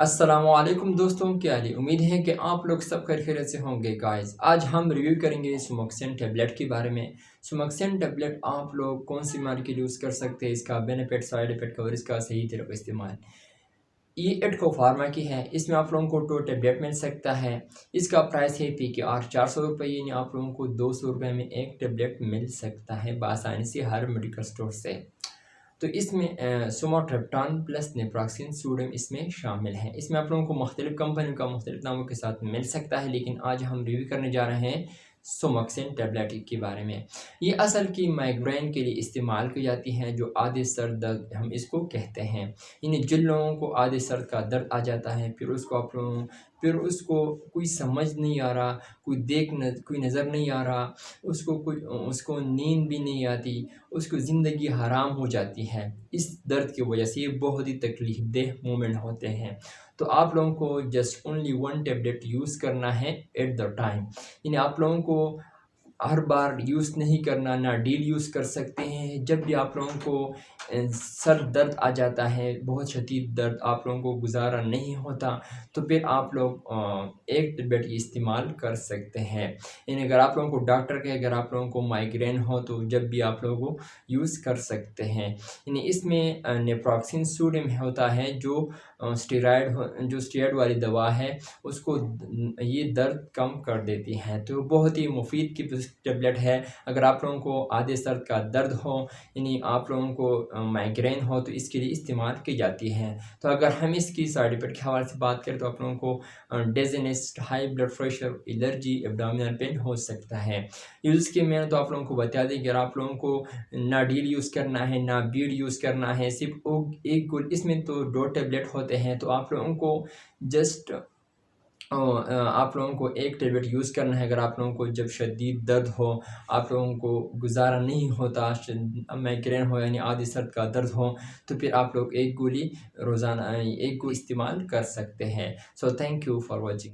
अस्सलामुअलैकुम दोस्तों, क्या हाल है। उम्मीद है कि आप लोग सब खैरियत से होंगे। गाइस, आज हम रिव्यू करेंगे सुमोक्सिन टेबलेट के बारे में। सुमोक्सिन टेबलेट आप लोग कौन सी बीमारी के लिए यूज़ कर सकते हैं, इसका बेनिफिट, साइड इफेक्ट और इसका सही तरीके इस्तेमाल। ये एटको फार्मा की है। इसमें आप लोगों को 2 टेबलेट मिल सकता है। इसका प्राइस है PKR 400 रुपये, यानी आप लोगों को 200 रुपये में एक टेबलेट मिल सकता है बआसानी से हर मेडिकल स्टोर से। तो इसमें सुमाट्रेप्टान प्लस नेप्रोक्सिन सोडियम इसमें शामिल है। इसमें आप लोगों को मुख्तलिफ कंपनियों का मुख्तलिफ नामों के साथ मिल सकता है, लेकिन आज हम रिव्यू करने जा रहे हैं सुमोक्सिन टेबलेट के बारे में। ये असल की माइग्रेन के लिए इस्तेमाल की जाती हैं, जो आधे सर दर्द हम इसको कहते हैं। यानी जिन लोगों को आधे सर का दर्द आ जाता है, फिर उसको कोई समझ नहीं आ रहा, कोई नज़र नहीं आ रहा, उसको नींद भी नहीं आती, उसको ज़िंदगी हराम हो जाती है इस दर्द की वजह से। ये बहुत ही तकलीफ देह मोमेंट होते हैं। तो आप लोगों को जस्ट ओनली 1 टेबलेट यूज़ करना है एट द टाइम। यानी आप लोगों को हर बार यूज़ नहीं करना, ना डील यूज़ कर सकते हैं। जब भी आप लोगों को सर दर्द आ जाता है, बहुत शदीद दर्द, आप लोगों को गुजारा नहीं होता, तो फिर आप लोग एक टेबलेट इस्तेमाल कर सकते हैं। यानी अगर आप लोगों को डॉक्टर के अगर आप लोगों को माइग्रेन हो, तो जब भी आप लोगों को यूज़ कर सकते हैं। यानी इसमें नेप्रोक्सिन सोडियम होता है, जो स्टेरॉयड वाली दवा है, उसको ये दर्द कम कर देती है। तो बहुत ही मुफीद की टेबलेट है। अगर आप लोगों को आधे सर का दर्द हो, यानी आप लोगों को माइग्रेन हो, तो इसके लिए इस्तेमाल की जाती है। तो अगर हम इसकी साइड इफेक्ट के हवाले से बात करें, तो आप लोगों को dizziness, high blood pressure, allergy, abdominal pain हो सकता है। यूज़ के मैंने तो आप लोगों को बता दें, अगर आप लोगों को ना डील यूज़ करना है, ना बीड यूज़ करना है, सिर्फ एक गोल, इसमें तो 2 टेबलेट होते हैं। तो आप लोगों को जस्ट आप लोगों को एक टेबलेट यूज़ करना है। अगर आप लोगों को जब शदीद दर्द हो, आप लोगों को गुजारा नहीं होता, माइग्रेन हो यानी आधी सर का दर्द हो, तो फिर आप लोग एक गोली रोज़ाना एक गोली इस्तेमाल कर सकते हैं। So thank you for watching.